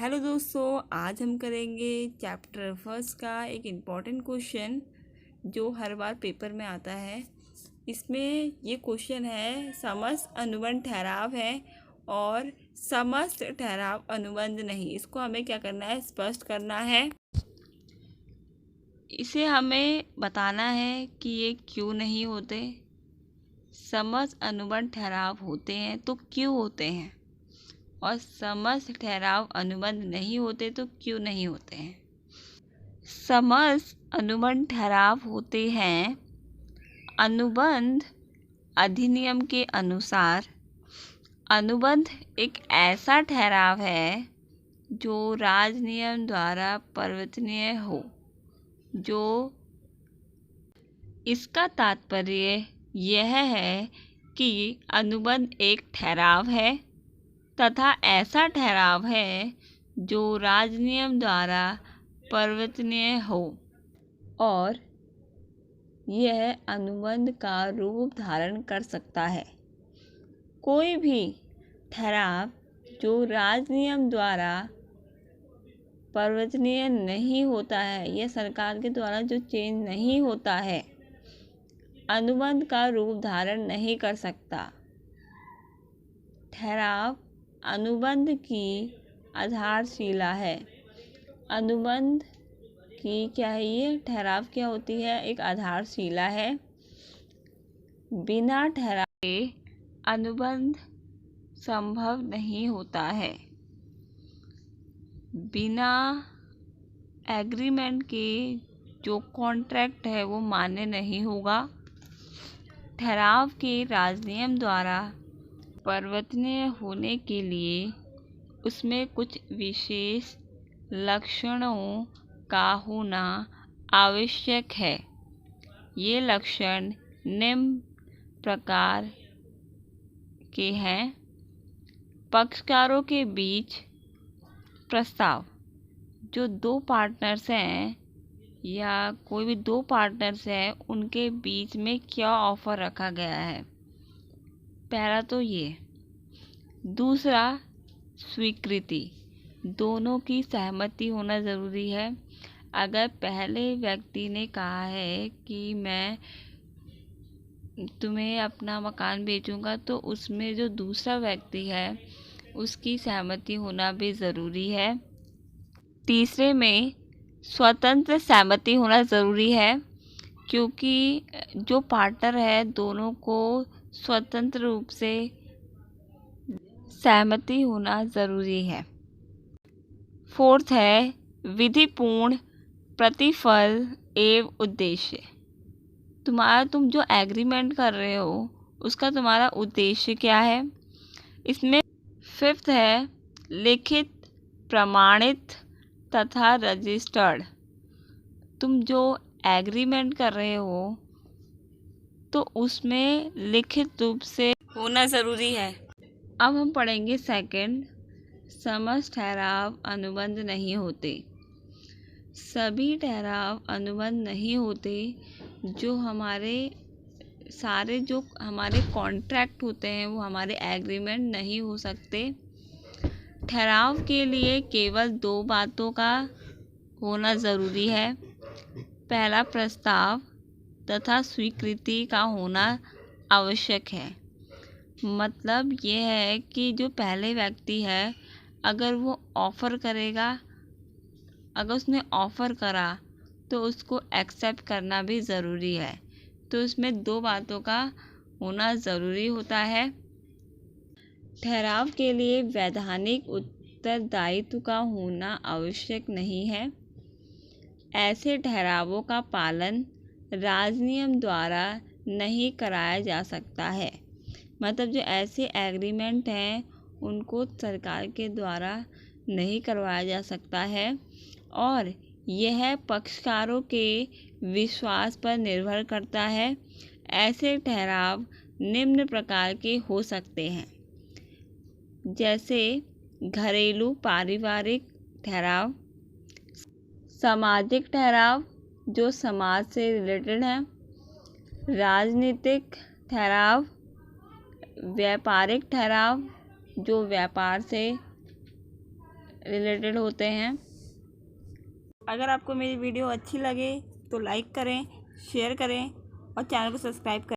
Hello दोस्तों, आज हम करेंगे चैप्टर फर्स्ट का एक इम्पॉर्टेंट क्वेश्चन जो हर बार पेपर में आता है। इसमें ये क्वेश्चन है, समस्त अनुबंध ठहराव है और समस्त ठहराव अनुबंध नहीं। इसको हमें क्या करना है, स्पष्ट करना है। इसे हमें बताना है कि ये क्यों नहीं होते। समस्त अनुबंध ठहराव होते हैं तो क्यों होते हैं, और समस्त ठहराव अनुबंध नहीं होते तो क्यों नहीं होते हैं। समस्त अनुबंध ठहराव होते हैं अनुबंध अधिनियम के अनुसार। अनुबंध एक ऐसा ठहराव है जो राजनियम द्वारा परिवर्तनीय हो। जो इसका तात्पर्य यह है कि अनुबंध एक ठहराव है तथा ऐसा ठहराव है जो राजनियम द्वारा परिवर्तनीय हो, और यह अनुबंध का रूप धारण कर सकता है। कोई भी ठहराव जो राजनियम द्वारा परिवर्तनीय नहीं होता है या सरकार के द्वारा जो चेंज नहीं होता है, अनुबंध का रूप धारण नहीं कर सकता। ठहराव अनुबंध की आधारशिला है। अनुबंध की क्या है, ये ठहराव क्या होती है, एक आधारशिला है। बिना ठहराव के अनुबंध संभव नहीं होता है। बिना एग्रीमेंट के जो कॉन्ट्रैक्ट है वो मान्य नहीं होगा। ठहराव के राजनियम द्वारा परिवर्तनीय होने के लिए उसमें कुछ विशेष लक्षणों का होना आवश्यक है। ये लक्षण निम्न प्रकार के हैं। पक्षकारों के बीच प्रस्ताव। जो दो पार्टनर्स हैं या कोई भी दो पार्टनर्स हैं, उनके बीच में क्या ऑफर रखा गया है, पहला तो ये। दूसरा, स्वीकृति। दोनों की सहमति होना ज़रूरी है। अगर पहले व्यक्ति ने कहा है कि मैं तुम्हें अपना मकान बेचूंगा, तो उसमें जो दूसरा व्यक्ति है उसकी सहमति होना भी ज़रूरी है। तीसरे में स्वतंत्र सहमति होना ज़रूरी है, क्योंकि जो पार्टनर है दोनों को स्वतंत्र रूप से सहमति होना ज़रूरी है। फोर्थ है विधिपूर्ण प्रतिफल एवं उद्देश्य। तुम जो एग्रीमेंट कर रहे हो उसका तुम्हारा उद्देश्य क्या है। इसमें फिफ्थ है लिखित, प्रमाणित तथा रजिस्टर्ड। तुम जो एग्रीमेंट कर रहे हो तो उसमें लिखित रूप से होना ज़रूरी है। अब हम पढ़ेंगे सेकंड, समस्त ठहराव अनुबंध नहीं होते। सभी ठहराव अनुबंध नहीं होते। जो हमारे सारे जो हमारे कॉन्ट्रैक्ट होते हैं वो हमारे एग्रीमेंट नहीं हो सकते। ठहराव के लिए केवल दो बातों का होना ज़रूरी है। पहला, प्रस्ताव तथा स्वीकृति का होना आवश्यक है। मतलब ये है कि जो पहले व्यक्ति है, अगर वो ऑफ़र करेगा, अगर उसने ऑफ़र करा तो उसको एक्सेप्ट करना भी ज़रूरी है। तो इसमें दो बातों का होना ज़रूरी होता है। ठहराव के लिए वैधानिक उत्तरदायित्व का होना आवश्यक नहीं है। ऐसे ठहरावों का पालन राजनियम द्वारा नहीं कराया जा सकता है। मतलब जो ऐसे एग्रीमेंट हैं उनको सरकार के द्वारा नहीं करवाया जा सकता है, और यह पक्षकारों के विश्वास पर निर्भर करता है। ऐसे ठहराव निम्न प्रकार के हो सकते हैं, जैसे घरेलू पारिवारिक ठहराव, सामाजिक ठहराव जो समाज से रिलेटेड है, राजनीतिक ठहराव, व्यापारिक ठहराव जो व्यापार से रिलेटेड होते हैं। अगर आपको मेरी वीडियो अच्छी लगे तो लाइक करें, शेयर करें और चैनल को सब्सक्राइब करें।